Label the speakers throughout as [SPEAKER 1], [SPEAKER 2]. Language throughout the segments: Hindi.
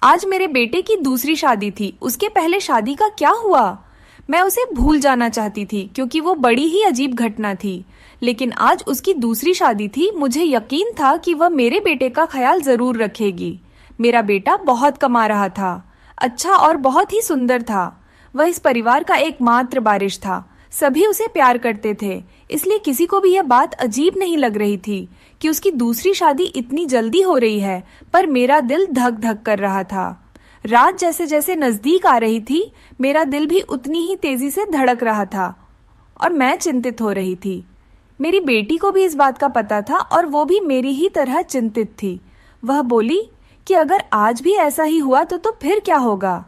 [SPEAKER 1] आज मेरे बेटे की दूसरी शादी थी। उसके पहले शादी का क्या हुआ? मैं उसे भूल जाना चाहती थी क्योंकि वो बड़ी ही अजीब घटना थी। लेकिन आज उसकी दूसरी शादी थी। मुझे यकीन था कि वह मेरे बेटे का ख्याल जरूर रखेगी। मेरा बेटा बहुत कमा रहा था, अच्छा और बहुत ही सुंदर था। वह इस परिवार का एकमात्र वारिस था। सभी उसे प्यार करते थे, इसलिए किसी को भी यह बात अजीब नहीं लग रही थी कि उसकी दूसरी शादी इतनी जल्दी हो रही है। पर मेरा दिल धक धक कर रहा था। रात जैसे जैसे नजदीक आ रही थी, मेरा दिल भी उतनी ही तेजी से धड़क रहा था और मैं चिंतित हो रही थी। मेरी बेटी को भी इस बात का पता था और वो भी मेरी ही तरह चिंतित थी। वह बोली कि अगर आज भी ऐसा ही हुआ तो फिर क्या होगा?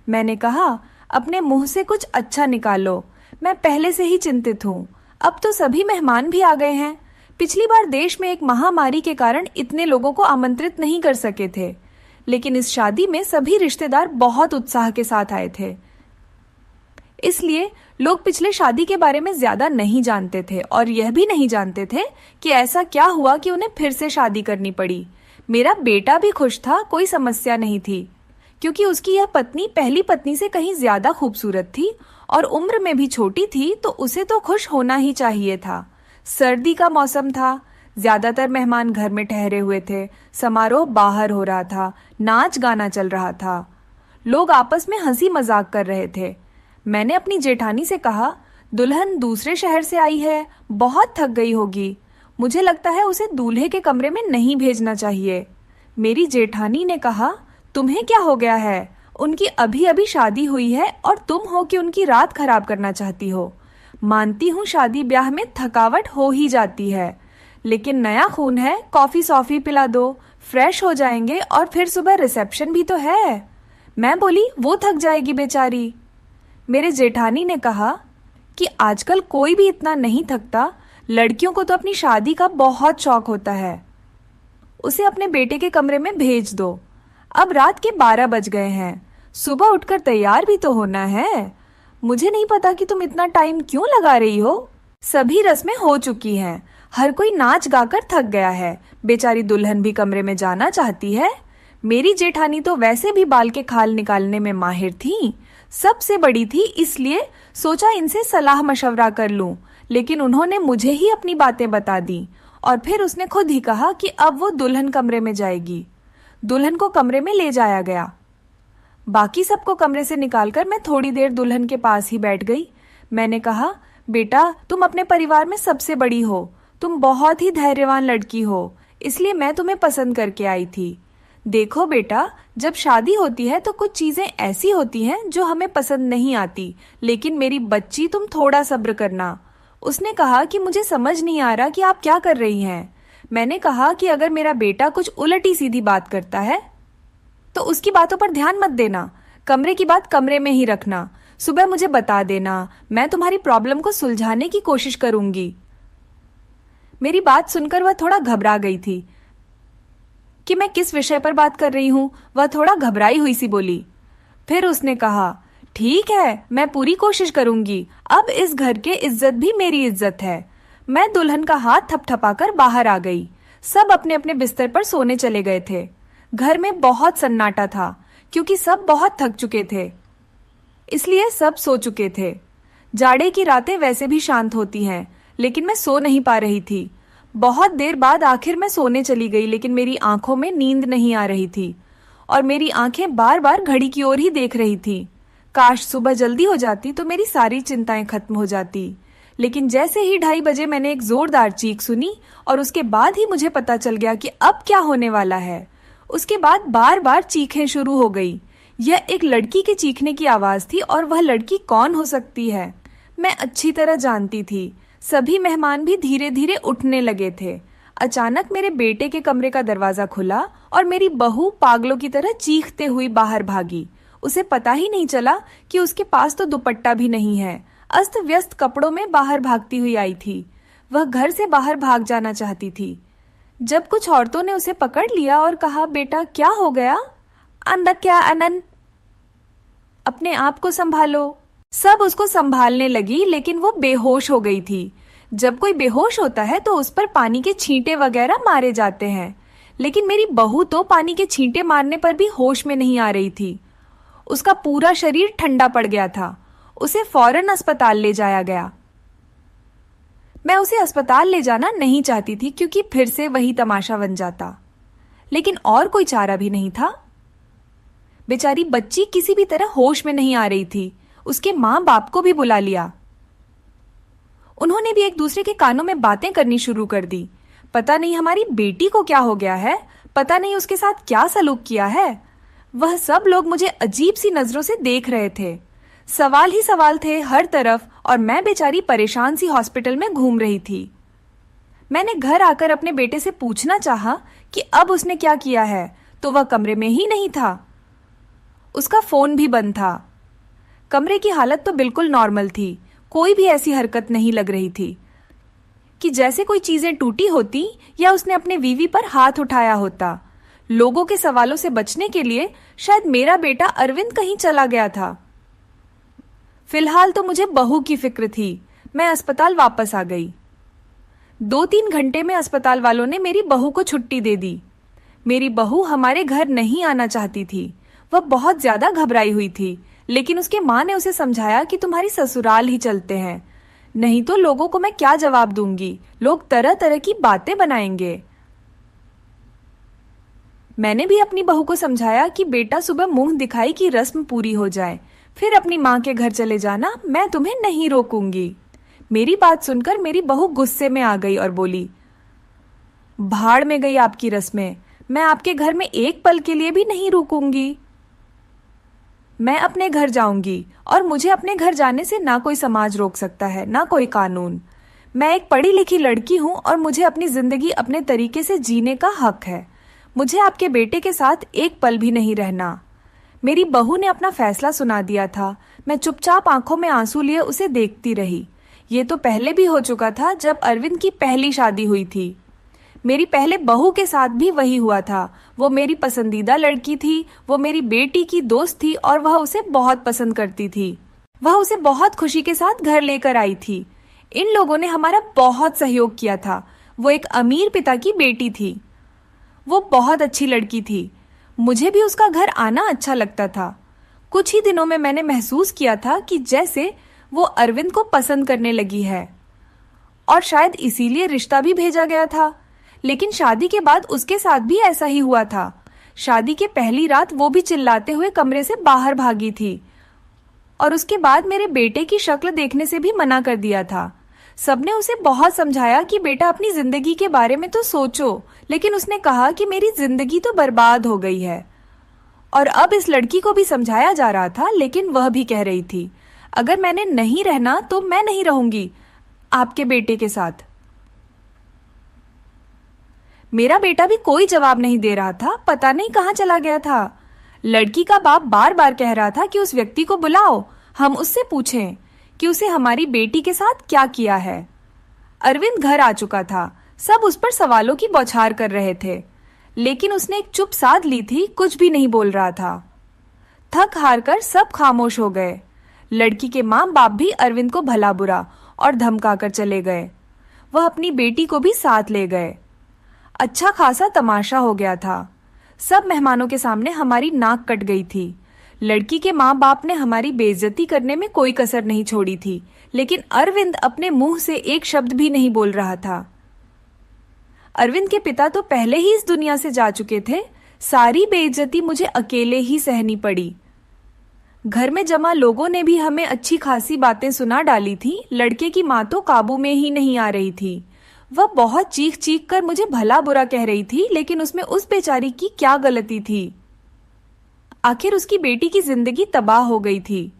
[SPEAKER 1] मैंने कहा, अपने मुंह से कुछ अच्छा निकालो। मैं पहले से ही चिंतित हूँ। अब तो सभी मेहमान भी आ गए हैं। पिछली बार देश में एक महामारी के कारण इतने लोगों को आमंत्रित नहीं कर सके थे, लेकिन इस शादी में सभी रिश्तेदार बहुत उत्साह के साथ आए थे। इसलिए लोग पिछले शादी के बारे में ज्यादा नहीं जानते थे और यह भी नहीं जानते थे कि ऐसा क्या हुआ कि उन्हें फिर से शादी करनी पड़ी। मेरा बेटा भी खुश था, कोई समस्या नहीं थी, क्योंकि उसकी यह पत्नी पहली पत्नी से कहीं ज्यादा खूबसूरत थी और उम्र में भी छोटी थी, तो उसे तो खुश होना ही चाहिए था। सर्दी का मौसम था, ज्यादातर मेहमान घर में ठहरे हुए थे। समारोह बाहर हो रहा था, नाच गाना चल रहा था, लोग आपस में हंसी मजाक कर रहे थे। मैंने अपनी जेठानी से कहा, दुल्हन दूसरे शहर से आई है, बहुत थक गई होगी। मुझे लगता है उसे दूल्हे के कमरे में नहीं भेजना चाहिए। मेरी जेठानी ने कहा, तुम्हें क्या हो गया है? उनकी अभी अभी शादी हुई है और तुम हो कि उनकी रात खराब करना चाहती हो। मानती हूँ शादी ब्याह में थकावट हो ही जाती है, लेकिन नया खून है, कॉफी सॉफी पिला दो, फ्रेश हो जाएंगे और फिर सुबह रिसेप्शन भी तो है। मैं बोली, वो थक जाएगी बेचारी। मेरे जेठानी ने कहा कि आजकल कोई भी इतना नहीं थकता, लड़कियों को तो अपनी शादी का बहुत शौक होता है। उसे अपने बेटे के कमरे में भेज दो। अब रात के 12 बज गए हैं, सुबह उठकर तैयार भी तो होना है। मुझे नहीं पता कि तुम इतना टाइम क्यों लगा रही हो। सभी रस्में हो चुकी हैं, हर कोई नाच गाकर थक गया है। बेचारी दुल्हन भी कमरे में जाना चाहती है। मेरी जेठानी तो वैसे भी बाल के खाल निकालने में माहिर थी, सबसे बड़ी थी, इसलिए सोचा इनसे सलाह मशवरा कर लूं। लेकिन उन्होंने मुझे ही अपनी बातें बता दी और फिर उसने खुद ही कहा कि अब वो दुल्हन कमरे में जाएगी। दुल्हन को कमरे में ले जाया गया। बाकी सबको कमरे से निकालकर मैं थोड़ी देर दुल्हन के पास ही बैठ गई। मैंने कहा, बेटा, तुम अपने परिवार में सबसे बड़ी हो, तुम बहुत ही धैर्यवान लड़की हो, इसलिए मैं तुम्हें पसंद करके आई थी। देखो बेटा, जब शादी होती है तो कुछ चीजें ऐसी होती हैं जो हमें पसंद नहीं आती, लेकिन मेरी बच्ची तुम थोड़ा सब्र करना। उसने कहा कि मुझे समझ नहीं आ रहा कि आप क्या कर रही हैं। मैंने कहा कि अगर मेरा बेटा कुछ उलटी सीधी बात करता है तो उसकी बातों पर ध्यान मत देना, कमरे की बात कमरे में ही रखना। सुबह मुझे बता देना, मैं तुम्हारी प्रॉब्लम को सुलझाने की कोशिश करूंगी। मेरी बात सुनकर वह थोड़ा घबरा गई थी कि मैं किस विषय पर बात कर रही हूँ। वह थोड़ा घबराई हुई सी बोली। फिर उसने कहा, ठीक है, मैं पूरी कोशिश करूंगी। अब इस घर के इज्जत भी मेरी इज्जत है। मैं दुल्हन का हाथ थपथपाकर बाहर आ गई। सब अपने अपने बिस्तर पर सोने चले गए थे। घर में बहुत सन्नाटा था क्योंकि सब बहुत थक चुके थे, इसलिए सब सो चुके थे। जाड़े की रातें वैसे भी शांत होती हैं, लेकिन मैं सो नहीं पा रही थी। बहुत देर बाद आखिर मैं सोने चली गई, लेकिन मेरी आंखों में नींद नहीं आ रही थी और मेरी आंखें बार बार घड़ी की ओर ही देख रही थी। काश सुबह जल्दी हो जाती तो मेरी सारी चिंताएं खत्म हो जाती। लेकिन जैसे ही 2:30 बजे मैंने एक जोरदार चीख सुनी और उसके बाद ही मुझे पता चल गया कि अब क्या होने वाला है। उसके बाद बार बार चीखें शुरू हो गई। यह एक लड़की के चीखने की आवाज थी और वह लड़की कौन हो सकती है, मैं अच्छी तरह जानती थी। सभी मेहमान भी धीरे धीरे उठने लगे थे। अचानक मेरे बेटे के कमरे का दरवाजा खुला और मेरी बहू पागलों की तरह चीखते हुई बाहर भागी। उसे पता ही नहीं चला कि उसके पास तो दुपट्टा भी नहीं है। अस्त व्यस्त कपड़ों में बाहर भागती हुई आई थी। वह घर से बाहर भाग जाना चाहती थी जब कुछ औरतों ने उसे पकड़ लिया और कहा, बेटा क्या हो गया? अंदर क्या अनन, अपने आप को संभालो। सब उसको संभालने लगी, लेकिन वो बेहोश हो गई थी। जब कोई बेहोश होता है तो उस पर पानी के छींटे वगैरह मारे जाते हैं, लेकिन मेरी बहू तो पानी के छींटे मारने पर भी होश में नहीं आ रही थी। उसका पूरा शरीर ठंडा पड़ गया था। उसे फौरन अस्पताल ले जाया गया। मैं उसे अस्पताल ले जाना नहीं चाहती थी क्योंकि फिर से वही तमाशा बन जाता, लेकिन और कोई चारा भी नहीं था। बेचारी बच्ची किसी भी तरह होश में नहीं आ रही थी। उसके माँ बाप को भी बुला लिया। उन्होंने भी एक दूसरे के कानों में बातें करनी शुरू कर दी। पता नहीं हमारी बेटी को क्या हो गया है, पता नहीं उसके साथ क्या सलूक किया है। वह सब लोग मुझे अजीब सी नजरों से देख रहे थे। सवाल ही सवाल थे हर तरफ और मैं बेचारी परेशान सी हॉस्पिटल में घूम रही थी। मैंने घर आकर अपने बेटे से पूछना चाहा कि अब उसने क्या किया है, तो वह कमरे में ही नहीं था। उसका फोन भी बंद था। कमरे की हालत तो बिल्कुल नॉर्मल थी। कोई भी ऐसी हरकत नहीं लग रही थी कि जैसे कोई चीजें टूटी होती या उसने अपने वीवी पर हाथ उठाया होता। लोगों के सवालों से बचने के लिए शायद मेरा बेटा अरविंद कहीं चला गया था। फिलहाल तो मुझे बहू की फिक्र थी। मैं अस्पताल वापस आ गई। 2-3 घंटे में अस्पताल वालों ने मेरी बहू को छुट्टी दे दी। मेरी बहू हमारे घर नहीं आना चाहती थी। वह बहुत ज्यादा घबराई हुई थी, लेकिन उसके माँ ने उसे समझाया कि तुम्हारी ससुराल ही चलते हैं, नहीं तो लोगों को मैं क्या जवाब दूंगी। लोग तरह तरह की बातें बनाएंगे। मैंने भी अपनी बहू को समझाया कि बेटा सुबह मुंह दिखाई की रस्म पूरी हो जाए, फिर अपनी माँ के घर चले जाना, मैं तुम्हें नहीं रोकूंगी। मेरी बात सुनकर मेरी बहू गुस्से में आ गई और बोली, भाड़ में गई आपकी रस्में, मैं आपके घर में एक पल के लिए भी नहीं रुकूंगी। मैं अपने घर जाऊंगी और मुझे अपने घर जाने से ना कोई समाज रोक सकता है, ना कोई कानून। मैं एक पढ़ी लिखी लड़की हूं और मुझे अपनी जिंदगी अपने तरीके से जीने का हक है। मुझे आपके बेटे के साथ एक पल भी नहीं रहना। मेरी बहू ने अपना फैसला सुना दिया था। मैं चुपचाप आंखों में आंसू लिए उसे देखती रही। ये तो पहले भी हो चुका था जब अरविंद की पहली शादी हुई थी। मेरी पहले बहू के साथ भी वही हुआ था। वो मेरी पसंदीदा लड़की थी, वो मेरी बेटी की दोस्त थी और वह उसे बहुत पसंद करती थी। वह उसे बहुत खुशी के साथ घर लेकर आई थी। इन लोगों ने हमारा बहुत सहयोग किया था। वो एक अमीर पिता की बेटी थी। वो बहुत अच्छी लड़की थी। मुझे भी उसका घर आना अच्छा लगता था। कुछ ही दिनों में मैंने महसूस किया था कि जैसे वो अरविंद को पसंद करने लगी है, और शायद इसीलिए रिश्ता भी भेजा गया था। लेकिन शादी के बाद उसके साथ भी ऐसा ही हुआ था। शादी के पहली रात वो भी चिल्लाते हुए कमरे से बाहर भागी थी और उसके बाद मेरे बेटे की शक्ल देखने से भी मना कर दिया था। सबने उसे बहुत समझाया कि बेटा अपनी जिंदगी के बारे में तो सोचो, लेकिन उसने कहा कि मेरी जिंदगी तो बर्बाद हो गई है। और अब इस लड़की को भी समझाया जा रहा था, लेकिन वह भी कह रही थी, अगर मैंने नहीं रहना तो मैं नहीं रहूंगी आपके बेटे के साथ। मेरा बेटा भी कोई जवाब नहीं दे रहा था। पता नहीं कहाँ चला गया था। लड़की का बाप बार बार कह रहा था कि उस व्यक्ति को बुलाओ, हम उससे पूछें कि उसे हमारी बेटी के साथ क्या किया है। अरविंद घर आ चुका था। सब उस पर सवालों की बौछार कर रहे थे, लेकिन उसने एक चुप साध ली थी, कुछ भी नहीं बोल रहा था। थक हार कर सब खामोश हो गए। लड़की के माँ बाप भी अरविंद को भला बुरा और धमका कर चले गए। वह अपनी बेटी को भी साथ ले गए। अच्छा खासा तमाशा हो गया था। सब मेहमानों के सामने हमारी नाक कट गई थी। लड़की के माँ बाप ने हमारी बेइज्जती करने में कोई कसर नहीं छोड़ी थी, लेकिन अरविंद अपने मुंह से एक शब्द भी नहीं बोल रहा था। अरविंद के पिता तो पहले ही इस दुनिया से जा चुके थे। सारी बेइज्जती मुझे अकेले ही सहनी पड़ी। घर में जमा लोगों ने भी हमें अच्छी खासी बातें सुना डाली थी। लड़के की माँ तो काबू में ही नहीं आ रही थी। वह बहुत चीख चीख कर मुझे भला बुरा कह रही थी, लेकिन उसमें उस बेचारी की क्या गलती थी। आखिर उसकी बेटी की जिंदगी तबाह हो गई थी।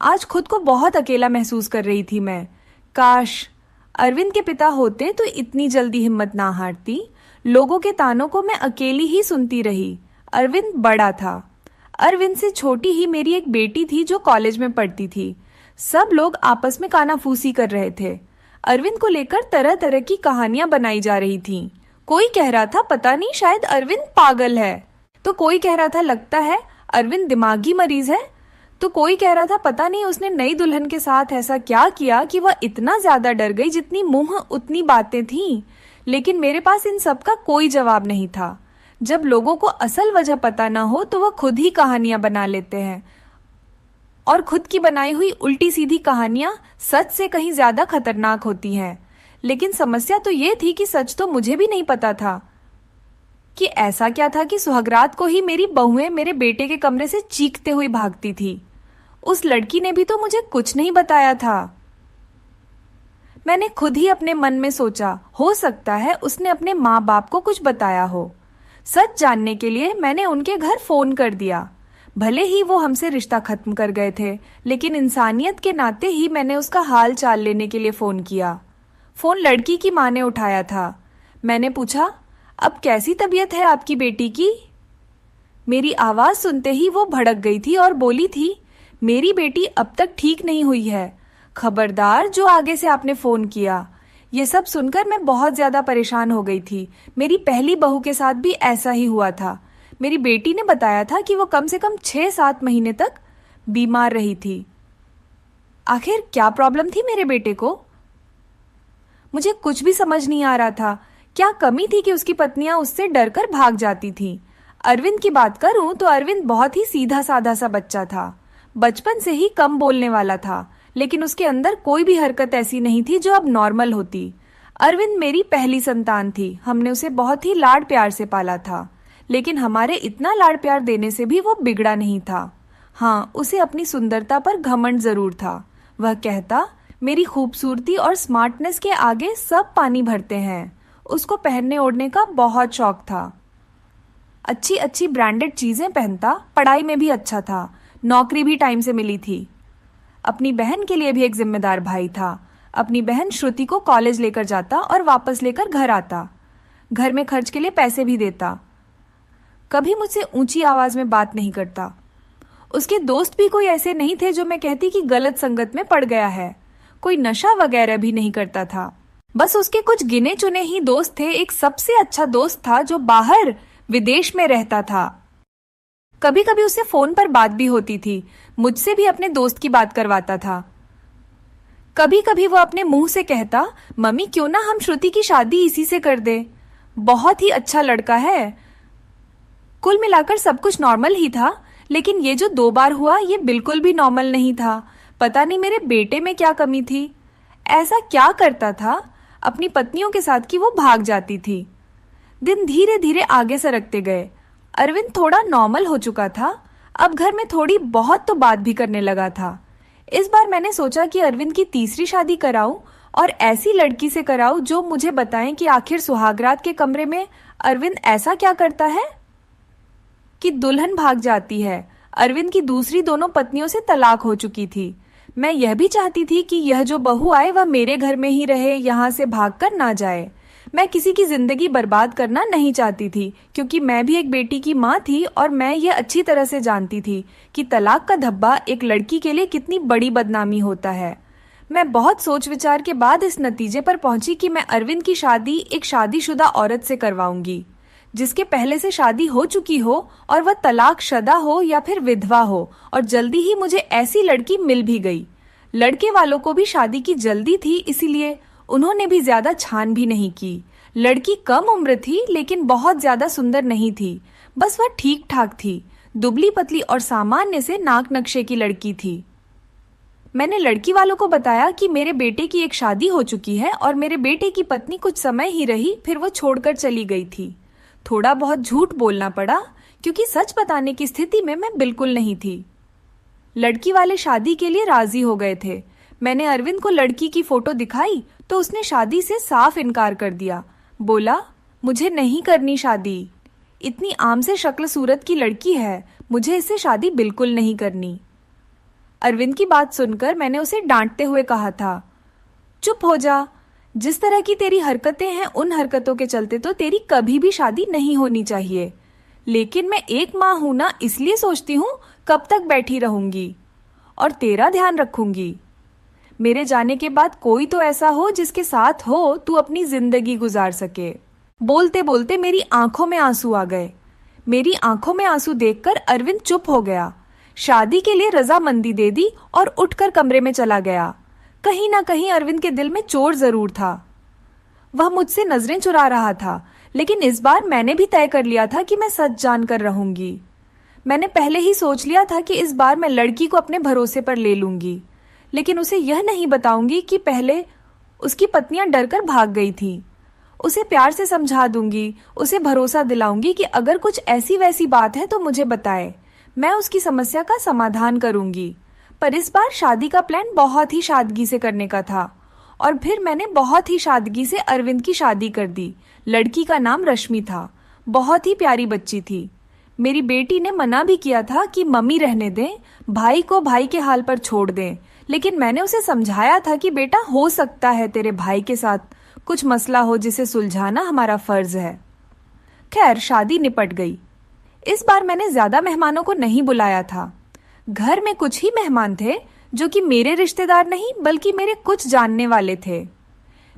[SPEAKER 1] आज खुद को बहुत अकेला महसूस कर रही थी मैं। काश अरविंद के पिता होते तो इतनी जल्दी हिम्मत ना हारती। लोगों के तानों को मैं अकेली ही सुनती रही। अरविंद बड़ा था। अरविंद से छोटी ही मेरी एक बेटी थी जो कॉलेज में पढ़ती थी। सब लोग आपस में कानाफूसी कर रहे थे। अरविंद को लेकर तरह तरह की कहानियां बनाई जा रही थीं। कोई कह रहा था पता नहीं शायद अरविंद पागल है, तो कोई कह रहा था लगता है अरविंद दिमागी मरीज है, तो कोई कह रहा था पता नहीं उसने नई दुल्हन के साथ ऐसा क्या किया कि वह इतना ज्यादा डर गई, जितनी मुंह उतनी बातें थीं। लेकिन मेरे पास इन सब का कोई जवाब नहीं था। जब लोगों को असल वजह पता ना हो तो वह खुद ही कहानियां बना लेते हैं, और खुद की बनाई हुई उल्टी सीधी कहानियां सच से कहीं ज्यादा खतरनाक होती हैं। लेकिन समस्या तो ये थी कि सच तो मुझे भी नहीं पता था कि ऐसा क्या था कि सुहागरात को ही मेरी बहुएं मेरे बेटे के कमरे से चीखते हुई भागती थी। उस लड़की ने भी तो मुझे कुछ नहीं बताया था। मैंने खुद ही अपने मन में सोचा, हो सकता है उसने अपने माँ बाप को कुछ बताया हो। सच जानने के लिए मैंने उनके घर फोन कर दिया। भले ही वो हमसे रिश्ता खत्म कर गए थे, लेकिन इंसानियत के नाते ही मैंने उसका हाल चाल लेने के लिए फोन किया। फोन लड़की की माँ ने उठाया था। मैंने पूछा, अब कैसी तबीयत है आपकी बेटी की? मेरी आवाज सुनते ही वो भड़क गई थी और बोली थी, मेरी बेटी अब तक ठीक नहीं हुई है। खबरदार जो आगे से आपने फोन किया। ये सब सुनकर मैं बहुत ज्यादा परेशान हो गई थी। मेरी पहली बहू के साथ भी ऐसा ही हुआ था। मेरी बेटी ने बताया था कि वो कम से कम 6-7 महीने तक बीमार रही थी। आखिर क्या प्रॉब्लम थी मेरे बेटे को? मुझे कुछ भी समझ नहीं आ रहा था। क्या कमी थी कि उसकी पत्नियां उससे डरकर भाग जाती थीं? अरविंद की बात करूं तो अरविंद बहुत ही सीधा साधा सा बच्चा था। बचपन से ही कम बोलने वाला था, लेकिन उसके अंदर कोई भी हरकत ऐसी नहीं थी जो अब नॉर्मल होती। अरविंद मेरी पहली संतान थी। हमने उसे बहुत ही लाड प्यार से पाला था, लेकिन हमारे इतना लाड प्यार देने से भी वो बिगड़ा नहीं था। हाँ, उसे अपनी सुंदरता पर घमंड जरूर था। वह कहता, मेरी खूबसूरती और स्मार्टनेस के आगे सब पानी भरते हैं। उसको पहनने ओढ़ने का बहुत शौक था। अच्छी अच्छी ब्रांडेड चीजें पहनता, पढ़ाई में भी अच्छा था, नौकरी भी टाइम से मिली थी। अपनी बहन के लिए भी एक जिम्मेदार भाई था। अपनी बहन श्रुति को कॉलेज लेकर जाता और वापस लेकर घर आता। घर में खर्च के लिए पैसे भी देता। कभी मुझसे ऊंची आवाज में बात नहीं करता। उसके दोस्त भी कोई ऐसे नहीं थे जो मैं कहती कि गलत संगत में पड़ गया है। कोई नशा वगैरह भी नहीं करता था। बस उसके कुछ गिने चुने ही दोस्त थे। एक सबसे अच्छा दोस्त था जो बाहर विदेश में रहता था। कभी कभी उससे फोन पर बात भी होती थी। मुझसे भी अपने दोस्त की बात करवाता था। कभी कभी वो अपने मुंह से कहता, मम्मी क्यों ना हम श्रुति की शादी इसी से कर दे, बहुत ही अच्छा लड़का है। कुल मिलाकर सब कुछ नॉर्मल ही था, लेकिन ये जो 2 बार हुआ ये बिल्कुल भी नॉर्मल नहीं था। पता नहीं मेरे बेटे में क्या कमी थी। ऐसा क्या करता था अपनी पत्नियों के साथ कि वो भाग जाती थी। दिन धीरे धीरे आगे सरकते गए। अरविंद थोड़ा नॉर्मल हो चुका था। अब घर में थोड़ी बहुत तो बात भी करने लगा था। इस बार मैंने सोचा कि अरविंद की तीसरी शादी कराऊं और ऐसी लड़की से कराऊं जो मुझे बताएं कि आखिर सुहागरात के कमरे में अरविंद ऐसा क्या करता है कि दुल्हन भाग जाती है। अरविंद की दूसरी दोनों पत्नियों से तलाक हो चुकी थी। मैं यह भी चाहती थी कि यह जो बहू आए वह मेरे घर में ही रहे, यहाँ से भागकर ना जाए। मैं किसी की जिंदगी बर्बाद करना नहीं चाहती थी, क्योंकि मैं भी एक बेटी की माँ थी और मैं ये अच्छी तरह से जानती थी कि तलाक का धब्बा एक लड़की के लिए कितनी बड़ी बदनामी होता है। मैं बहुत सोच विचार के बाद इस नतीजे पर पहुंची कि मैं अरविंद की शादी एक शादीशुदा औरत से करवाऊंगी, जिसके पहले से शादी हो चुकी हो और वह तलाकशुदा हो या फिर विधवा हो। और जल्दी ही मुझे ऐसी लड़की मिल भी गई। लड़के वालों को भी शादी की जल्दी थी, इसीलिए उन्होंने भी ज्यादा छान भी नहीं की। लड़की कम उम्र थी, लेकिन बहुत ज्यादा सुंदर नहीं थी। बस वह ठीक ठाक थी, दुबली पतली और सामान्य से नाक नक्शे की लड़की थी। मैंने लड़की वालों को बताया कि मेरे बेटे की एक शादी हो चुकी है और मेरे बेटे की पत्नी कुछ समय ही रही, फिर वो छोड़कर चली गई थी। थोड़ा बहुत झूठ बोलना पड़ा, क्योंकि सच बताने की स्थिति में मैं बिल्कुल नहीं थी। लड़की वाले शादी के लिए राजी हो गए थे। मैंने अरविंद को लड़की की फोटो दिखाई तो उसने शादी से साफ इनकार कर दिया। बोला, मुझे नहीं करनी शादी, इतनी आम से शक्ल सूरत की लड़की है, मुझे इससे शादी बिल्कुल नहीं करनी। अरविंद की बात सुनकर मैंने उसे डांटते हुए कहा था, चुप हो जा, जिस तरह की तेरी हरकतें हैं उन हरकतों के चलते तो तेरी कभी भी शादी नहीं होनी चाहिए। लेकिन मैं एक माँ हूं ना, इसलिए सोचती हूँ कब तक बैठी रहूंगी और तेरा ध्यान रखूंगी। मेरे जाने के बाद कोई तो ऐसा हो जिसके साथ हो तू अपनी जिंदगी गुजार सके। बोलते बोलते मेरी आंखों में आंसू आ गए। मेरी आंखों में आंसू देखकर अरविंद चुप हो गया। शादी के लिए रजामंदी दे दी और उठकर कमरे में चला गया। कहीं ना कहीं अरविंद के दिल में चोर जरूर था। वह मुझसे नजरें चुरा रहा था, लेकिन इस बार मैंने भी तय कर लिया था कि मैं सच जानकर रहूंगी। मैंने पहले ही सोच लिया था कि इस बार मैं लड़की को अपने भरोसे पर ले लूंगी, लेकिन उसे यह नहीं बताऊंगी कि पहले उसकी पत्नियां डरकर भाग गई थी। उसे प्यार से समझा दूंगी, उसे भरोसा दिलाऊंगी कि अगर कुछ ऐसी वैसी बात है तो मुझे बताए, मैं उसकी समस्या का समाधान करूंगी। पर इस बार शादी का प्लान बहुत ही सादगी से करने का था, और फिर मैंने बहुत ही सादगी से अरविंद की शादी कर दी। लड़की का नाम रश्मि था, बहुत ही प्यारी बच्ची थी। मेरी बेटी ने मना भी किया था कि मम्मी रहने दें, भाई को भाई के हाल पर छोड़ दें, लेकिन मैंने उसे समझाया था कि बेटा, हो सकता है तेरे भाई के साथ कुछ मसला हो जिसे सुलझाना हमारा फर्ज है। खैर, शादी निपट गई। इस बार मैंने ज्यादा मेहमानों को नहीं बुलाया था। घर में कुछ ही मेहमान थे जो कि मेरे रिश्तेदार नहीं बल्कि मेरे कुछ जानने वाले थे।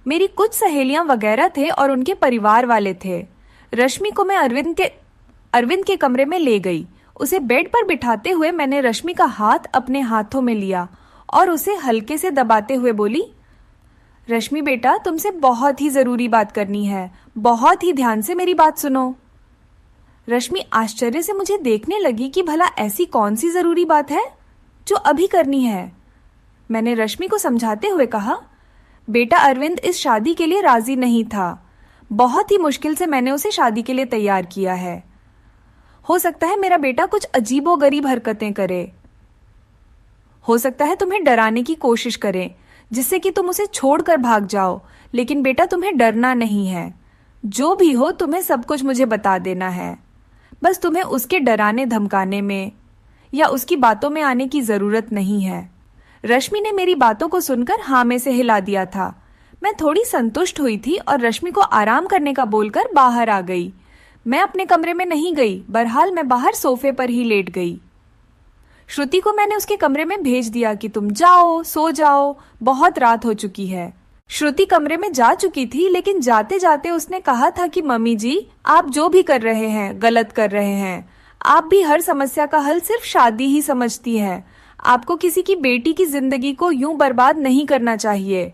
[SPEAKER 1] मेरी कुछ सहेलियां वगैरह थे और उनके परिवार वाले थे। रश्मि को मैं अरविंद के कमरे में ले गई। उसे बेड पर बिठाते हुए मैंने रश्मि का हाथ अपने हाथों में लिया और उसे हल्के से दबाते हुए बोली, रश्मि बेटा, तुमसे बहुत ही जरूरी बात करनी है, बहुत ही ध्यान से मेरी बात सुनो। रश्मि आश्चर्य से मुझे देखने लगी कि भला ऐसी कौन सी जरूरी बात है जो अभी करनी है। मैंने रश्मि को समझाते हुए कहा, बेटा, अरविंद इस शादी के लिए राजी नहीं था। बहुत ही मुश्किल से मैंने उसे शादी के लिए तैयार किया है। हो सकता है मेरा बेटा कुछ अजीबोगरीब हरकतें करे, हो सकता है तुम्हें डराने की कोशिश करे जिससे कि तुम उसे छोड़कर भाग जाओ, लेकिन बेटा, तुम्हें डरना नहीं है। जो भी हो, तुम्हें सब कुछ मुझे बता देना है। बस तुम्हें उसके डराने धमकाने में या उसकी बातों में आने की जरूरत नहीं है। रश्मि ने मेरी बातों को सुनकर हाँ में से हिला दिया था। मैं थोड़ी संतुष्ट हुई थी और रश्मि को आराम करने का बोलकर बाहर आ गई। मैं अपने कमरे में नहीं गई, बहरहाल मैं बाहर सोफे पर ही लेट गई। श्रुति को मैंने उसके कमरे में भेज दिया कि तुम जाओ, सो जाओ, बहुत रात हो चुकी है। श्रुति कमरे में जा चुकी थी, लेकिन जाते जाते उसने कहा था कि मम्मी जी, आप जो भी कर रहे हैं गलत कर रहे हैं। आप भी हर समस्या का हल सिर्फ शादी ही समझती है। आपको किसी की बेटी की जिंदगी को यूं बर्बाद नहीं करना चाहिए।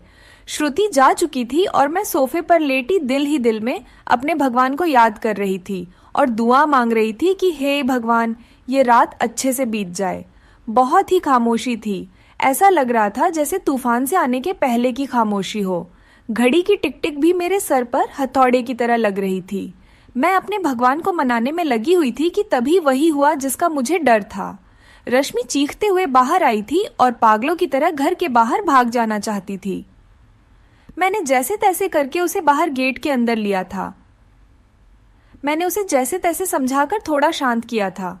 [SPEAKER 1] श्रुति जा चुकी थी और मैं सोफे पर लेटी दिल ही दिल में अपने भगवान को याद कर रही थी और दुआ मांग रही थी कि हे भगवान, ये रात अच्छे से बीत जाए। बहुत ही खामोशी थी। ऐसा लग रहा था जैसे तूफान से आने के पहले की खामोशी हो। घड़ी की टिक टिक भी मेरे सर पर हथौड़े की तरह लग रही थी। मैं अपने भगवान को मनाने में लगी हुई थी कि तभी वही हुआ जिसका मुझे डर था। रश्मि चीखते हुए बाहर आई थी और पागलों की तरह घर के बाहर भाग जाना चाहती थी। मैंने जैसे तैसे करके उसे बाहर गेट के अंदर लिया था। मैंने उसे जैसे तैसे समझाकर थोड़ा शांत किया था।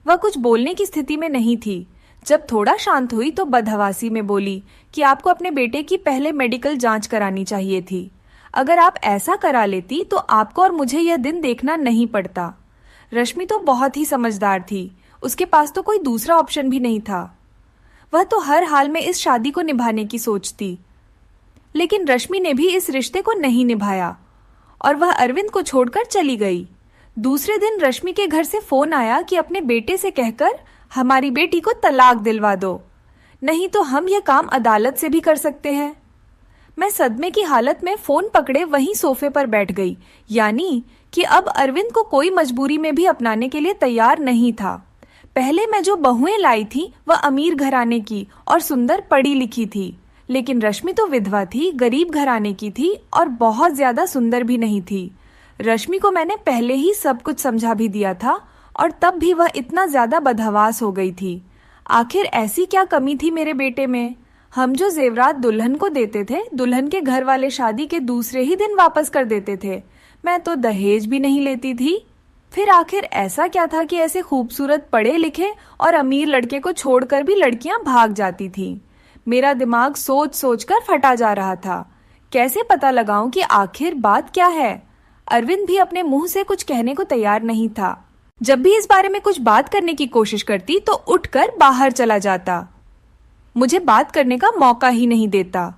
[SPEAKER 1] वह कुछ बोलने की स्थिति में नहीं थी। जब थोड़ा शांत हुई तो बदहवासी में बोली कि आपको अपने बेटे की पहले मेडिकल जांच करानी चाहिए थी। अगर आप ऐसा करा लेती तो आपको और मुझे यह दिन देखना नहीं पड़ता। रश्मि तो बहुत ही समझदार थी, उसके पास तो कोई दूसरा ऑप्शन भी नहीं था। वह तो हर हाल में इस शादी को निभाने की सोचती, लेकिन रश्मि ने भी इस रिश्ते को नहीं निभाया और वह अरविंद को छोड़कर चली गई। दूसरे दिन रश्मि के घर से फोन आया कि अपने बेटे से कहकर हमारी बेटी को तलाक दिलवा दो, नहीं तो हम यह काम अदालत से भी कर सकते हैं। मैं सदमे की हालत में फोन पकड़े वहीं सोफे पर बैठ गई, यानी कि अब अरविंद को कोई मजबूरी में भी अपनाने के लिए तैयार नहीं था। पहले मैं जो बहुएं लाई थी वह अमीर घराने की और सुंदर पढ़ी लिखी थी, लेकिन रश्मि तो विधवा थी, गरीब घराने की थी और बहुत ज्यादा सुंदर भी नहीं थी। रश्मि को मैंने पहले ही सब कुछ समझा भी दिया था और तब भी वह इतना ज्यादा बदहवास हो गई थी। आखिर ऐसी क्या कमी थी मेरे बेटे में? हम जो जेवरात दुल्हन को देते थे, दुल्हन के घर वाले शादी के दूसरे ही दिन वापस कर देते थे। मैं तो दहेज भी नहीं लेती थी। फिर आखिर ऐसा क्या था कि ऐसे खूबसूरत पढ़े लिखे और अमीर लड़के को छोड़कर भी लड़कियां भाग जाती थीं? मेरा दिमाग सोच सोच कर फटा जा रहा था। कैसे पता लगाऊं कि आखिर बात क्या है? अरविंद भी अपने मुंह से कुछ कहने को तैयार नहीं था। जब भी इस बारे में कुछ बात करने की कोशिश करती तो उठकर बाहर चला जाता, मुझे बात करने का मौका ही नहीं देता।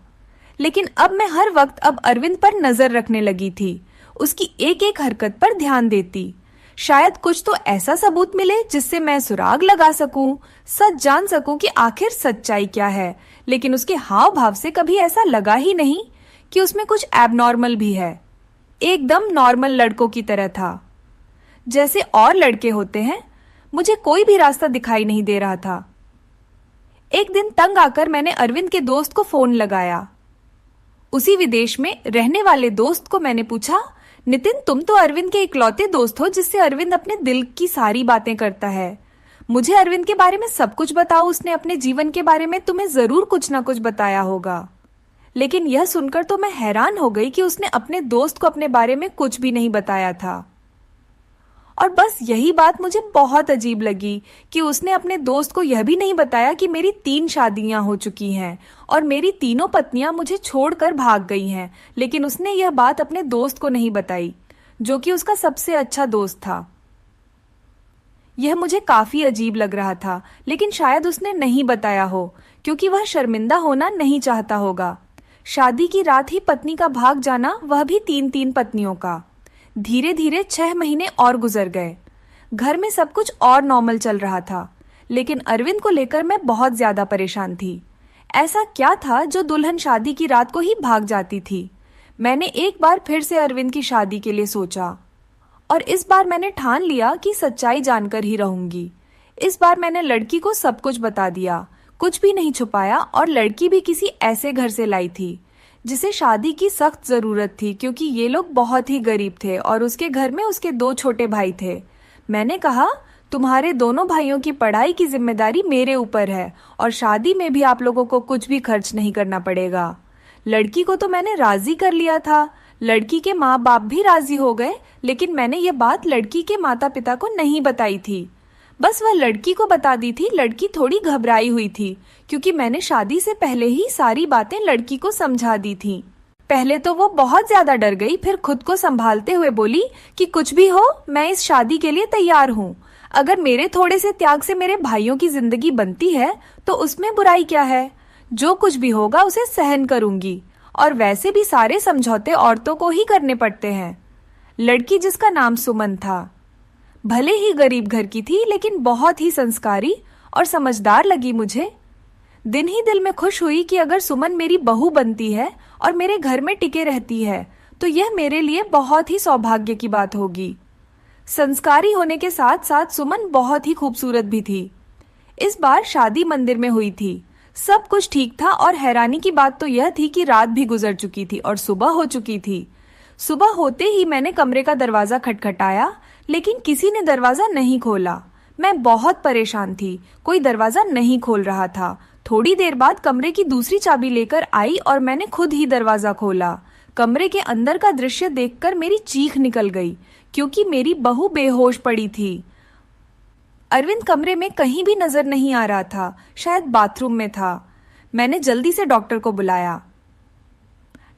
[SPEAKER 1] लेकिन अब मैं हर वक्त अब अरविंद पर नजर रखने लगी थी, उसकी एक एक हरकत पर ध्यान देती। शायद कुछ तो ऐसा सबूत मिले जिससे मैं सुराग लगा सकूं, सच जान सकूं कि आखिर सच्चाई क्या है। लेकिन उसके हाव भाव से कभी ऐसा लगा ही नहीं कि उसमें कुछ एबनॉर्मल भी है। एकदम नॉर्मल लड़कों की तरह था, जैसे और लड़के होते हैं। मुझे कोई भी रास्ता दिखाई नहीं दे रहा था। एक दिन तंग आकर मैंने अरविंद के दोस्त को फोन लगाया। उसी विदेश में रहने वाले दोस्त को मैंने पूछा, नितिन, तुम तो अरविंद के इकलौते दोस्त हो जिससे अरविंद अपने दिल की सारी बातें करता है। मुझे अरविंद के बारे में सब कुछ बताओ। उसने अपने जीवन के बारे में तुम्हें जरूर कुछ ना कुछ बताया होगा। लेकिन यह सुनकर तो मैं हैरान हो गई कि उसने अपने दोस्त को अपने बारे में कुछ भी नहीं बताया था। और बस यही बात मुझे बहुत अजीब लगी कि उसने अपने दोस्त को यह भी नहीं बताया कि मेरी 3 शादियां हो चुकी हैं और मेरी तीनों पत्नियां मुझे छोड़कर भाग गई हैं। लेकिन उसने यह बात अपने दोस्त को नहीं बताई, जो कि उसका सबसे अच्छा दोस्त था। यह मुझे काफी अजीब लग रहा था, लेकिन शायद उसने नहीं बताया हो क्योंकि वह शर्मिंदा होना नहीं चाहता होगा। शादी की रात ही पत्नी का भाग जाना, वह भी 3-3 पत्नियों का। धीरे धीरे 6 महीने और गुजर गए। घर में सब कुछ और नॉर्मल चल रहा था, लेकिन अरविंद को लेकर मैं बहुत ज्यादा परेशान थी। ऐसा क्या था जो दुल्हन शादी की रात को ही भाग जाती थी? मैंने एक बार फिर से अरविंद की शादी के लिए सोचा और इस बार मैंने ठान लिया कि सच्चाई जानकर ही रहूंगी। इस बार मैंने लड़की को सब कुछ बता दिया, कुछ भी नहीं छुपाया। और लड़की भी किसी ऐसे घर से लाई थी जिसे शादी की सख्त जरूरत थी, क्योंकि ये लोग बहुत ही गरीब थे और उसके घर में उसके 2 छोटे भाई थे। मैंने कहा, तुम्हारे दोनों भाइयों की पढ़ाई की जिम्मेदारी मेरे ऊपर है और शादी में भी आप लोगों को कुछ भी खर्च नहीं करना पड़ेगा। लड़की को तो मैंने राजी कर लिया था, लड़की के माँ बाप भी राजी हो गए, लेकिन मैंने ये बात लड़की के माता पिता को नहीं बताई थी। बस वह लड़की को बता दी थी। लड़की थोड़ी घबराई हुई थी क्योंकि मैंने शादी से पहले ही सारी बातें लड़की को समझा दी थी। पहले तो वो बहुत ज्यादा डर गई, फिर खुद को संभालते हुए बोली कि कुछ भी हो, मैं इस शादी के लिए तैयार हूँ। अगर मेरे थोड़े से त्याग से मेरे भाइयों की जिंदगी बनती है तो उसमें बुराई क्या है? जो कुछ भी होगा उसे सहन करूंगी। और वैसे भी सारे समझौते औरतों को ही करने पड़ते हैं। लड़की, जिसका नाम सुमन था, भले ही गरीब घर की थी, लेकिन बहुत ही संस्कारी और समझदार लगी मुझे। दिन ही दिल में खुश हुई कि अगर सुमन मेरी बहू बनती है और मेरे घर में टिके रहती है तो यह मेरे लिए बहुत ही सौभाग्य की बात होगी। संस्कारी होने के साथ साथ सुमन बहुत ही खूबसूरत भी थी। इस बार शादी मंदिर में हुई थी। सब कुछ ठीक था और हैरानी की बात तो यह थी कि रात भी गुजर चुकी थी और सुबह हो चुकी थी। सुबह होते ही मैंने कमरे का दरवाजा खटखटाया, लेकिन किसी ने दरवाजा नहीं खोला। मैं बहुत परेशान थी, कोई दरवाजा नहीं खोल रहा था। थोड़ी देर बाद कमरे की दूसरी चाबी लेकर आई और मैंने खुद ही दरवाजा खोला। कमरे के अंदर का दृश्य देखकर मेरी चीख निकल गई, क्योंकि मेरी बहू बेहोश पड़ी थी। अरविंद कमरे में कहीं भी नजर नहीं आ रहा था, शायद बाथरूम में था। मैंने जल्दी से डॉक्टर को बुलाया।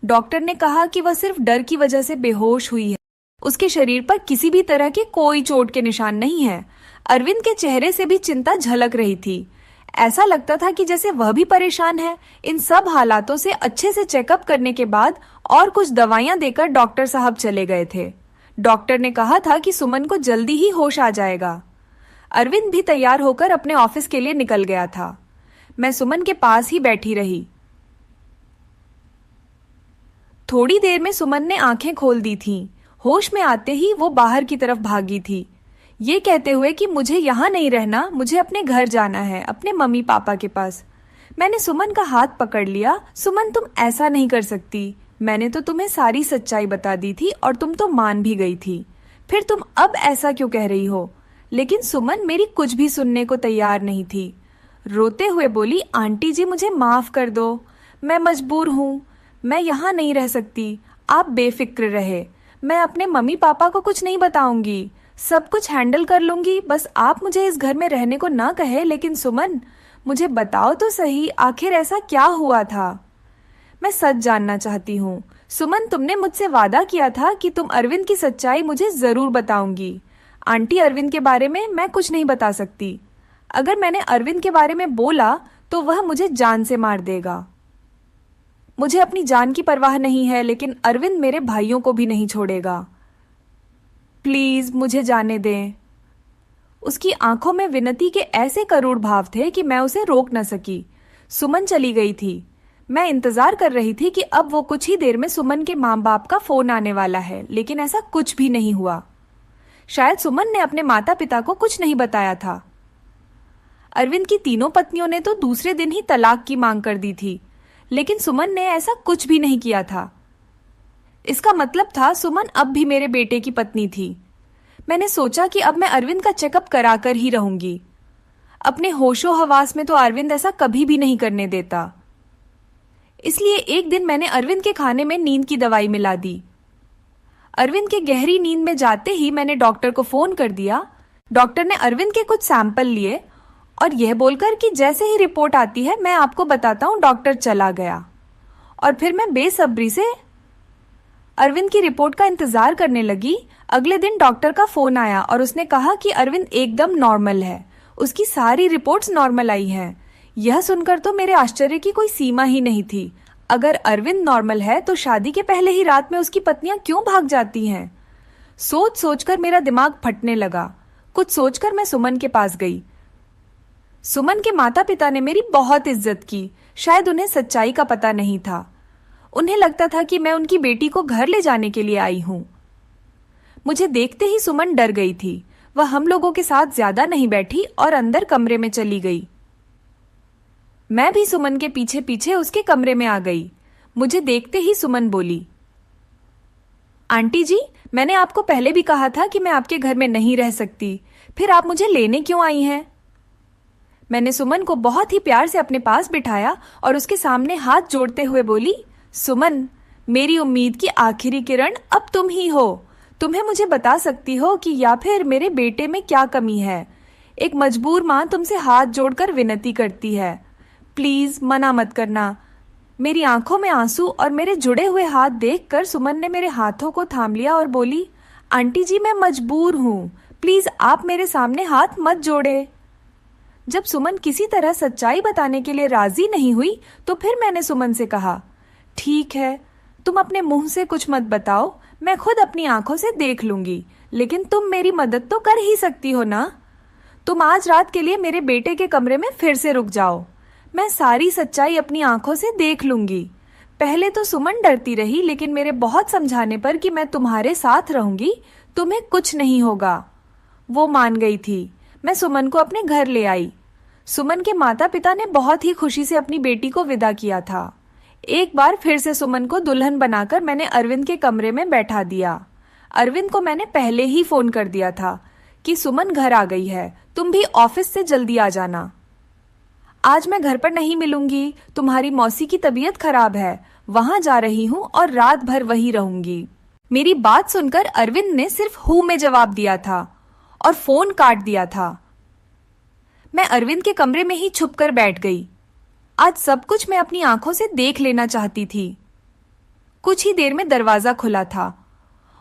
[SPEAKER 1] डॉक्टर ने कहा कि वह सिर्फ डर की वजह से बेहोश हुई है। उसके शरीर पर किसी भी तरह के कोई चोट के निशान नहीं है। अरविंद के चेहरे से भी चिंता झलक रही थी। ऐसा लगता था कि जैसे वह भी परेशान है। इन सब हालातों से अच्छे से चेकअप करने के बाद और कुछ दवाइयां देकर डॉक्टर साहब चले गए थे। डॉक्टर ने कहा था कि सुमन को जल्दी ही होश आ जाएगा। अरविंद भी तैयार होकर अपने ऑफिस के लिए निकल गया था। मैं सुमन के पास ही बैठी रही। थोड़ी देर में सुमन ने आंखें खोल दी थीं। होश में आते ही वो बाहर की तरफ भागी थी, ये कहते हुए कि मुझे यहाँ नहीं रहना, मुझे अपने घर जाना है, अपने मम्मी पापा के पास। मैंने सुमन का हाथ पकड़ लिया। सुमन, तुम ऐसा नहीं कर सकती। मैंने तो तुम्हें सारी सच्चाई बता दी थी और तुम तो मान भी गई थी। फिर तुम अब ऐसा क्यों कह रही हो? लेकिन सुमन मेरी कुछ भी सुनने को तैयार नहीं थी। रोते हुए बोली, आंटी जी, मुझे माफ कर दो, मैं मजबूर हूँ, मैं यहाँ नहीं रह सकती। आप बेफिक्र रहे, मैं अपने मम्मी पापा को कुछ नहीं बताऊंगी, सब कुछ हैंडल कर लूंगी। बस आप मुझे इस घर में रहने को ना कहे। लेकिन सुमन, मुझे बताओ तो सही, आखिर ऐसा क्या हुआ था? मैं सच जानना चाहती हूँ। सुमन, तुमने मुझसे वादा किया था कि तुम अरविंद की सच्चाई मुझे जरूर बताऊंगी। आंटी, अरविंद के बारे में मैं कुछ नहीं बता सकती। अगर मैंने अरविंद के बारे में बोला तो वह मुझे जान से मार देगा। मुझे अपनी जान की परवाह नहीं है, लेकिन अरविंद मेरे भाइयों को भी नहीं छोड़ेगा। प्लीज मुझे जाने दें। उसकी आंखों में विनती के ऐसे करुण भाव थे कि मैं उसे रोक न सकी। सुमन चली गई थी। मैं इंतजार कर रही थी कि अब वो कुछ ही देर में सुमन के माँ बाप का फोन आने वाला है, लेकिन ऐसा कुछ भी नहीं हुआ। शायद सुमन ने अपने माता पिता को कुछ नहीं बताया था। अरविंद की तीनों पत्नियों ने तो दूसरे दिन ही तलाक की मांग कर दी थी, लेकिन सुमन ने ऐसा कुछ भी नहीं किया था। इसका मतलब था सुमन अब भी मेरे बेटे की पत्नी थी। मैंने सोचा कि अब मैं अरविंद का चेकअप कराकर ही रहूंगी। अपने होशो हवास में तो अरविंद ऐसा कभी भी नहीं करने देता। इसलिए एक दिन मैंने अरविंद के खाने में नींद की दवाई मिला दी। अरविंद के गहरी नींद में जाते ही मैंने डॉक्टर को फोन कर दिया। डॉक्टर ने अरविंद के कुछ सैंपल लिए और यह बोलकर कि जैसे ही रिपोर्ट आती है मैं आपको बताता हूं, डॉक्टर चला गया। और फिर मैं बेसब्री से अरविंद की रिपोर्ट का इंतजार करने लगी। अगले दिन डॉक्टर का फोन आया और उसने कहा कि अरविंद एकदम नॉर्मल है, उसकी सारी रिपोर्ट्स नॉर्मल आई हैं। यह सुनकर तो मेरे आश्चर्य की कोई सीमा ही नहीं थी। अगर अरविंद नॉर्मल है तो शादी के पहले ही रात में उसकी पत्नियां क्यों भाग जाती हैं? सोच सोचकर मेरा दिमाग फटने लगा। कुछ सोचकर मैं सुमन के पास गई। सुमन के माता पिता ने मेरी बहुत इज्जत की। शायद उन्हें सच्चाई का पता नहीं था। उन्हें लगता था कि मैं उनकी बेटी को घर ले जाने के लिए आई हूं। मुझे देखते ही सुमन डर गई थी। वह हम लोगों के साथ ज्यादा नहीं बैठी और अंदर कमरे में चली गई। मैं भी सुमन के पीछे पीछे उसके कमरे में आ गई। मुझे देखते ही सुमन बोली, आंटी जी, मैंने आपको पहले भी कहा था कि मैं आपके घर में नहीं रह सकती, फिर आप मुझे लेने क्यों आई हैं? मैंने सुमन को बहुत ही प्यार से अपने पास बिठाया और उसके सामने हाथ जोड़ते हुए बोली, सुमन, मेरी उम्मीद की आखिरी किरण अब तुम ही हो। तुम्हें मुझे बता सकती हो कि या फिर मेरे बेटे में क्या कमी है। एक मजबूर माँ तुमसे हाथ जोड़कर विनती करती है, प्लीज मना मत करना। मेरी आंखों में आंसू और मेरे जुड़े हुए हाथ देखकर सुमन ने मेरे हाथों को थाम लिया और बोली, आंटी जी, मैं मजबूर हूँ, प्लीज आप मेरे सामने हाथ मत जोड़े। जब सुमन किसी तरह सच्चाई बताने के लिए राजी नहीं हुई तो फिर मैंने सुमन से कहा, ठीक है, तुम अपने मुंह से कुछ मत बताओ, मैं खुद अपनी आंखों से देख लूंगी, लेकिन तुम मेरी मदद तो कर ही सकती हो ना। तुम आज रात के लिए मेरे बेटे के कमरे में फिर से रुक जाओ, मैं सारी सच्चाई अपनी आंखों से देख लूंगी। पहले तो सुमन डरती रही, लेकिन मेरे बहुत समझाने पर कि मैं तुम्हारे साथ रहूंगी, तुम्हें कुछ नहीं होगा, वो मान गई थी। मैं सुमन को अपने घर ले आई। सुमन के माता पिता ने बहुत ही खुशी से अपनी बेटी को विदा किया था। एक बार फिर से सुमन को दुल्हन बनाकर मैंने अरविंद के कमरे में बैठा दिया। अरविंद को मैंने पहले ही फोन कर दिया था कि सुमन घर आ गई है, तुम भी ऑफिस से जल्दी आ जाना। आज मैं घर पर नहीं मिलूंगी, तुम्हारी मौसी की तबीयत खराब है, वहां जा रही हूँ और रात भर वहीं रहूंगी। मेरी बात सुनकर अरविंद ने सिर्फ हूं में जवाब दिया था और फोन काट दिया था। मैं अरविंद के कमरे में ही छुपकर बैठ गई। आज सब कुछ मैं अपनी आंखों से देख लेना चाहती थी। कुछ ही देर में दरवाजा खुला था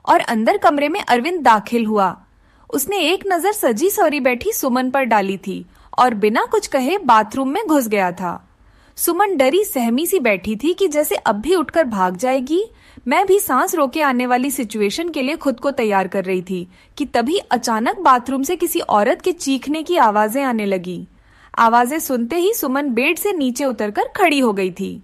[SPEAKER 1] और अंदर कमरे में अरविंद दाखिल हुआ। उसने एक नजर सजी सवरी बैठी सुमन पर डाली थी और बिना कुछ कहे बाथरूम में घुस गया था। सुमन डरी सहमी सी बैठी थी कि जैसे अब भी उठकर भाग जाएगी। मैं भी सांस रोके आने वाली सिचुएशन के लिए खुद को तैयार कर रही थी कि तभी अचानक बाथरूम से किसी औरत के चीखने की आवाजें आने लगी। आवाजें सुनते ही सुमन बेड से नीचे उतरकर खड़ी हो गई थी।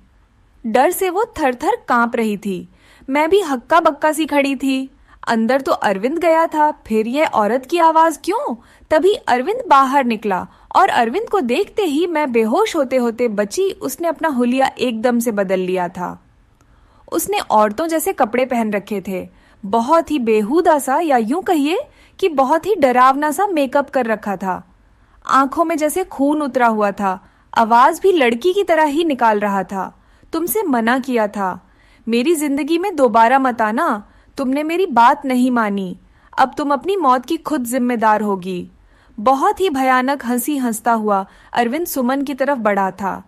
[SPEAKER 1] डर से वो थर थर कांप रही थी। मैं भी हक्का बक्का सी खड़ी थी। अंदर तो अरविंद गया था, फिर यह औरत की आवाज क्यों? तभी अरविंद बाहर निकला और अरविंद को देखते ही मैं बेहोश होते होते बची। उसने अपना हुलिया एकदम से बदल लिया था। उसने औरतों जैसे कपड़े पहन रखे थे, बहुत ही बेहुदा सा, या यूं कहिए कि बहुत ही डरावना सा मेकअप कर रखा था। आंखों में जैसे खून उतरा हुआ था। आवाज भी लड़की की तरह ही निकाल रहा था। तुमसे मना किया था, मेरी जिंदगी में दोबारा मत आना। तुमने मेरी बात नहीं मानी। अब तुम अपनी मौत की खुद जिम्मेदार होगी। बहुत ही भयानक हंसी हंसता हुआ अरविंद सुमन की तरफ बढ़ा था।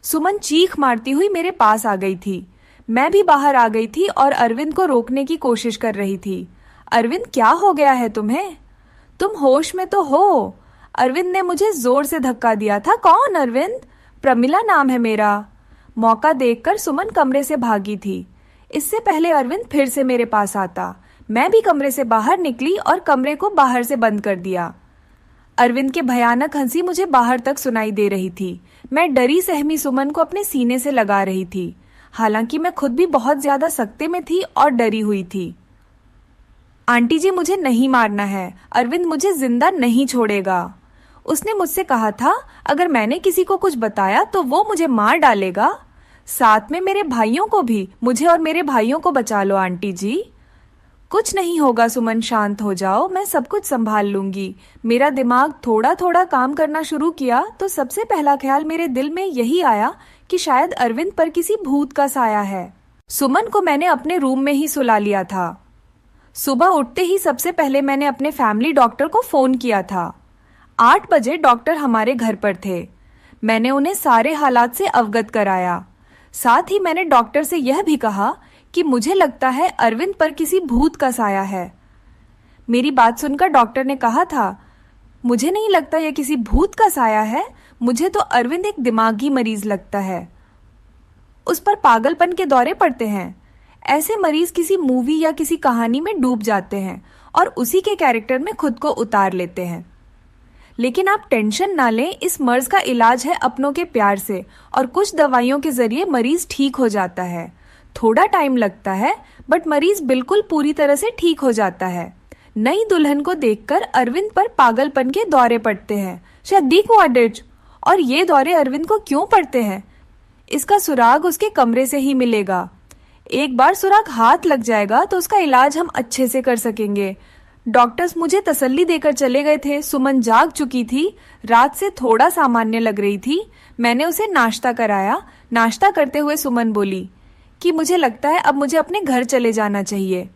[SPEAKER 1] सुमन चीख मारती हुई मेरे पास आ गई थी। मैं भी बाहर आ गई थी और अरविंद को रोकने की कोशिश कर रही थी। अरविंद, क्या हो गया है तुम्हें? तुम होश में तो हो? अरविंद ने मुझे जोर से धक्का दिया था। कौन अरविंद? प्रमिला नाम है मेरा। मौका देखकर सुमन कमरे से भागी थी। इससे पहले अरविंद फिर से मेरे पास आता। मैं भी कमरे से बाहर निकली और कमरे को बाहर से बंद कर दिया। अरविंद के भयानक हंसी मुझे बाहर तक सुनाई दे रही थी। मैं डरी सहमी सुमन को अपने सीने से लगा रही थी। हालांकि मैं खुद भी बहुत ज्यादा सख्ते में थी और डरी हुई थी। आंटी जी, मुझे नहीं मारना है। अरविंद मुझे जिंदा नहीं छोड़ेगा। उसने मुझसे कहा था अगर मैंने किसी को कुछ बताया तो वो मुझे मार डालेगा। साथ में मेरे भाइयों को भी। मुझे और मेरे भाइयों को बचा लो आंटी जी। कुछ नहीं होगा सुमन, शांत हो जाओ, मैं सब कुछ संभाल लूंगी। मेरा दिमाग थोड़ा थोड़ा काम करना शुरू किया तो सबसे पहला ख्याल मेरे दिल में यही आया कि शायद अरविंद पर किसी भूत का साया है। सुमन को मैंने अपने रूम में ही सुला लिया था। सुबह उठते ही सबसे पहले मैंने अपने फैमिली डॉक्टर को फोन किया था। 8 बजे डॉक्टर हमारे घर पर थे। मैंने उन्हें सारे हालात से अवगत कराया। साथ ही मैंने डॉक्टर से यह भी कहा कि मुझे लगता है अरविंद पर किसी भूत का साया है। मेरी बात सुनकर डॉक्टर ने कहा था, मुझे नहीं लगता यह किसी भूत का साया है, मुझे तो अरविंद एक दिमागी मरीज लगता है। उस पर पागलपन के दौरे पड़ते हैं। ऐसे मरीज किसी मूवी या किसी कहानी में डूब जाते हैं और उसी के कैरेक्टर में खुद को उतार लेते हैं। लेकिन आप टेंशन ना लें, इस मर्ज का इलाज है अपनों के प्यार से और कुछ दवाइयों के जरिए मरीज ठीक हो जाता है। थोड़ा टाइम लगता है बट मरीज बिल्कुल पूरी तरह से ठीक हो जाता है। नई दुल्हन को देखकर अरविंद पर पागलपन के दौरे पड़ते हैं। और ये दौरे अरविंद को क्यों पड़ते हैं? इसका सुराग उसके कमरे से ही मिलेगा। एक बार सुराग हाथ लग जाएगा तो उसका इलाज हम अच्छे से कर सकेंगे। डॉक्टर्स मुझे तसल्ली देकर चले गए थे। सुमन जाग चुकी थी, रात से थोड़ा सामान्य लग रही थी। मैंने उसे नाश्ता कराया। नाश्ता करते हुए सुमन बोली कि मुझे लगता है अब मुझे अपने घर चले जाना चाहिए।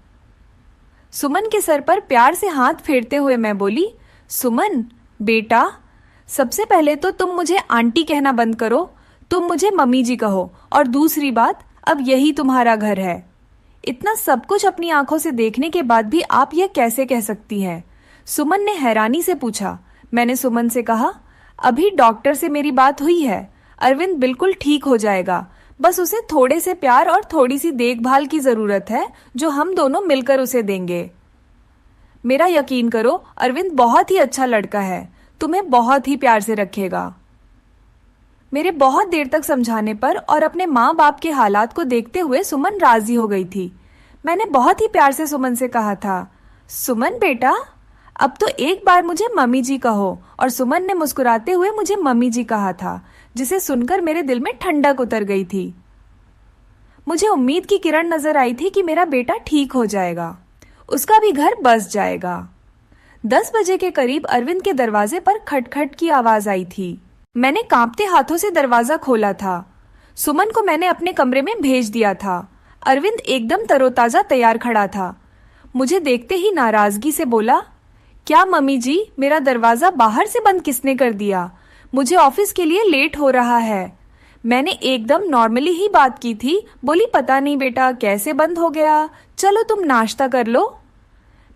[SPEAKER 1] सुमन के सर पर प्यार से हाथ फेरते हुए मैं बोली, सुमन बेटा, सबसे पहले तो तुम मुझे आंटी कहना बंद करो, तुम मुझे मम्मी जी कहो। और दूसरी बात, अब यही तुम्हारा घर है। इतना सब कुछ अपनी आंखों से देखने के बाद भी आप यह कैसे कह सकती हैं? सुमन ने हैरानी से पूछा। मैंने सुमन से कहा, अभी डॉक्टर से मेरी बात हुई है। अरविंद बिल्कुल ठीक हो जाएगा, बस उसे थोड़े से प्यार और थोड़ी सी देखभाल की जरूरत है जो हम दोनों मिलकर उसे देंगे। मेरा यकीन करो, अरविंद बहुत ही अच्छा लड़का है, तुम्हें बहुत ही प्यार से रखेगा। मेरे बहुत देर तक समझाने पर और अपने माँ बाप के हालात को देखते हुए सुमन राजी हो गई थी। मैंने बहुत ही प्यार से सुमन से कहा था, सुमन बेटा, अब तो एक बार मुझे मम्मी जी कहो। और सुमन ने मुस्कुराते हुए मुझे मम्मी जी कहा था, जिसे सुनकर मेरे दिल में ठंडक उतर गई थी। मुझे उम्मीद की किरण नजर आई थी कि मेरा बेटा ठीक हो जाएगा, उसका भी घर बस जाएगा। 10 बजे के करीब अरविंद के दरवाजे पर खटखट की आवाज आई थी। मैंने कांपते हाथों से दरवाजा खोला था। सुमन को मैंने अपने कमरे में भेज दिया था। अरविंद एकदम तरोताजा तैयार खड़ा था। मुझे देखते ही नाराजगी से बोला, क्या मम्मी जी, मेरा दरवाजा बाहर से बंद किसने कर दिया? मुझे ऑफिस के लिए लेट हो रहा है। मैंने एकदम नॉर्मली ही बात की थी। बोली, पता नहीं बेटा कैसे बंद हो गया, चलो तुम नाश्ता कर लो।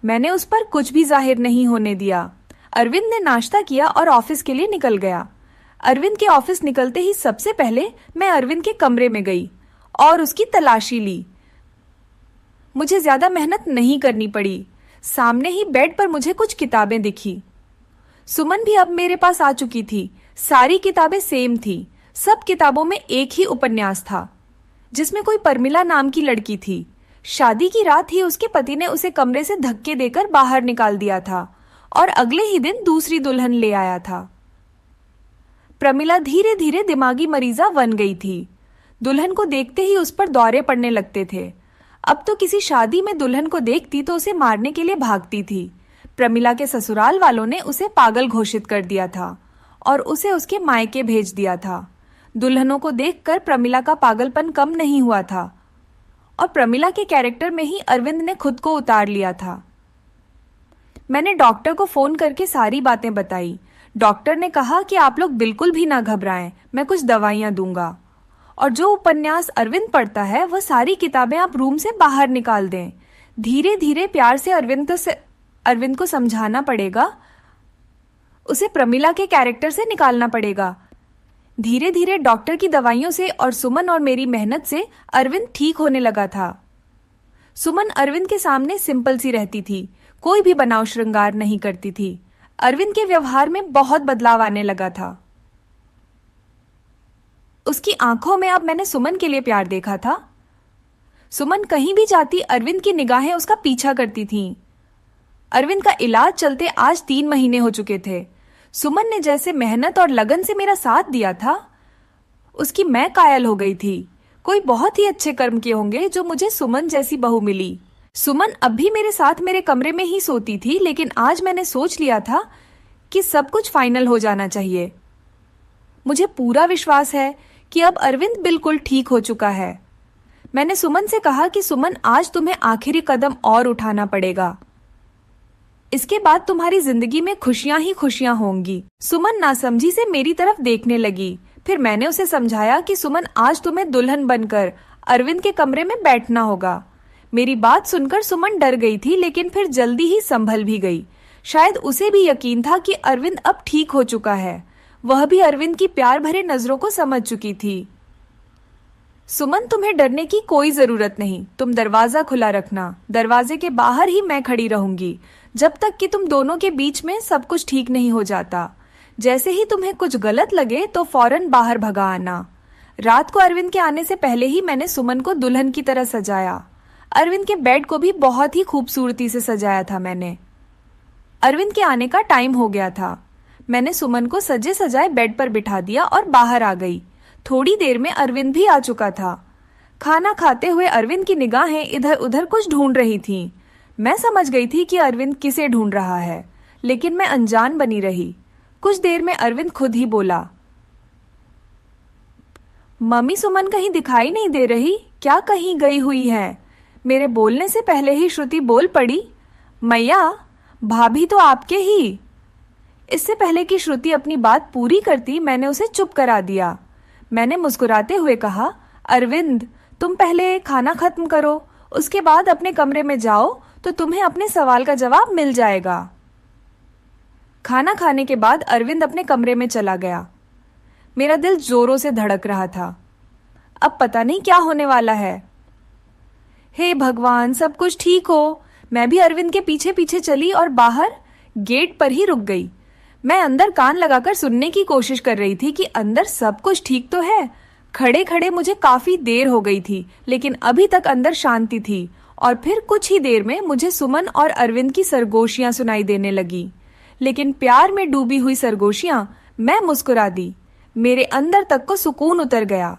[SPEAKER 1] मैंने उस पर कुछ भी जाहिर नहीं होने दिया। अरविंद ने नाश्ता किया और ऑफिस के लिए निकल गया। अरविंद के ऑफिस निकलते ही सबसे पहले मैं अरविंद के कमरे में गई और उसकी तलाशी ली। मुझे ज्यादा मेहनत नहीं करनी पड़ी। सामने ही बेड पर मुझे कुछ किताबें दिखी। सुमन भी अब मेरे पास आ चुकी थी। सारी किताबें सेम थी। सब किताबों में एक ही उपन्यास था जिसमें कोई परमिला नाम की लड़की थी। शादी की रात ही उसके पति ने उसे कमरे से धक्के देकर बाहर निकाल दिया था और अगले ही दिन दूसरी दुल्हन ले आया था। प्रमिला धीरे धीरे दिमागी मरीजा बन गई थी। दुल्हन को देखते ही उस पर दौरे पड़ने लगते थे। अब तो किसी शादी में दुल्हन को देखती तो उसे मारने के लिए भागती थी। प्रमिला के ससुराल वालों ने उसे पागल घोषित कर दिया था और उसे उसके मायके भेज दिया था। दुल्हनों को देखकर प्रमिला का पागलपन कम नहीं हुआ था और प्रमिला के कैरेक्टर में ही अरविंद ने खुद को उतार लिया था। मैंने डॉक्टर को फोन करके सारी बातें बताई। डॉक्टर ने कहा कि आप लोग बिल्कुल भी ना घबराएं, मैं कुछ दवाइयां दूंगा और जो उपन्यास अरविंद पढ़ता है वह सारी किताबें आप रूम से बाहर निकाल दें। धीरे धीरे प्यार से अरविंद को समझाना पड़ेगा, उसे प्रमिला के कैरेक्टर से निकालना पड़ेगा। धीरे धीरे डॉक्टर की दवाइयों से और सुमन और मेरी मेहनत से अरविंद ठीक होने लगा था। सुमन अरविंद के सामने सिंपल सी रहती थी, कोई भी बनाव श्रृंगार नहीं करती थी। अरविंद के व्यवहार में बहुत बदलाव आने लगा था। उसकी आंखों में अब मैंने सुमन के लिए प्यार देखा था। सुमन कहीं भी जाती अरविंद की निगाहें उसका पीछा करती थीं। अरविंद का इलाज चलते आज 3 महीने हो चुके थे। सुमन ने जैसे मेहनत और लगन से मेरा साथ दिया था, उसकी मैं कायल हो गई थी। कोई बहुत ही अच्छे कर्म किए होंगे जो मुझे सुमन जैसी बहू मिली। सुमन अब भी मेरे साथ मेरे कमरे में ही सोती थी, लेकिन आज मैंने सोच लिया था कि सब कुछ फाइनल हो जाना चाहिए। मुझे पूरा विश्वास है कि अब अरविंद बिल्कुल ठीक हो चुका है। मैंने सुमन से कहा कि सुमन, आज तुम्हें आखिरी कदम और उठाना पड़ेगा। इसके बाद तुम्हारी जिंदगी में खुशियां ही खुशियां होंगी। सुमन नासमझी से मेरी तरफ देखने लगी। फिर मैंने उसे समझाया कि सुमन, आज तुम्हें दुल्हन बनकर अरविंद के कमरे में बैठना होगा। मेरी बात सुनकर सुमन डर गई थी, लेकिन फिर जल्दी ही संभल भी गई। शायद उसे भी यकीन था कि अरविंद अब ठीक हो चुका है। वह भी अरविंद की प्यार भरे नजरों को समझ चुकी थी। सुमन, तुम्हें डरने की कोई जरूरत नहीं। तुम दरवाजा खुला रखना। दरवाजे के बाहर ही मैं खड़ी रहूंगी जब तक कि तुम दोनों के बीच में सब कुछ ठीक नहीं हो जाता। जैसे ही तुम्हें कुछ गलत लगे तो फौरन बाहर भगा आना। रात को अरविंद के आने से पहले ही मैंने सुमन को दुल्हन की तरह सजाया। अरविंद के बेड को भी बहुत ही खूबसूरती से सजाया था मैंने। अरविंद के आने का टाइम हो गया था। मैंने सुमन को सजे सजाए बेड पर बिठा दिया और बाहर आ गई। थोड़ी देर में अरविंद भी आ चुका था। खाना खाते हुए अरविंद की निगाहें इधर उधर कुछ ढूंढ रही थीं। मैं समझ गई थी कि अरविंद किसे ढूंढ रहा है, लेकिन मैं अनजान बनी रही। कुछ देर में अरविंद खुद ही बोला, मम्मी, सुमन कहीं दिखाई नहीं दे रही, क्या कहीं गई हुई है? मेरे बोलने से पहले ही श्रुति बोल पड़ी, मैया, भाभी तो आपके ही। इससे पहले कि श्रुति अपनी बात पूरी करती, मैंने उसे चुप करा दिया। मैंने मुस्कुराते हुए कहा, अरविंद, तुम पहले खाना खत्म करो, उसके बाद अपने कमरे में जाओ तो तुम्हें अपने सवाल का जवाब मिल जाएगा। खाना खाने के बाद अरविंद अपने कमरे में चला गया। मेरा दिल जोरों से धड़क रहा था। अब पता नहीं क्या होने वाला है। हे भगवान, सब कुछ ठीक हो। मैं भी अरविंद के पीछे पीछे चली और बाहर गेट पर ही रुक गई। मैं अंदर कान लगाकर सुनने की कोशिश कर रही थी कि अंदर सब कुछ ठीक तो है। खड़े खड़े मुझे काफी देर हो गई थी, लेकिन अभी तक अंदर शांति थी। और फिर कुछ ही देर में मुझे सुमन और अरविंद की सरगोशियां सुनाई देने लगी। लेकिन प्यार में डूबी हुई सरगोशियां। मैं मुस्कुरा दी। मेरे अंदर तक को सुकून उतर गया।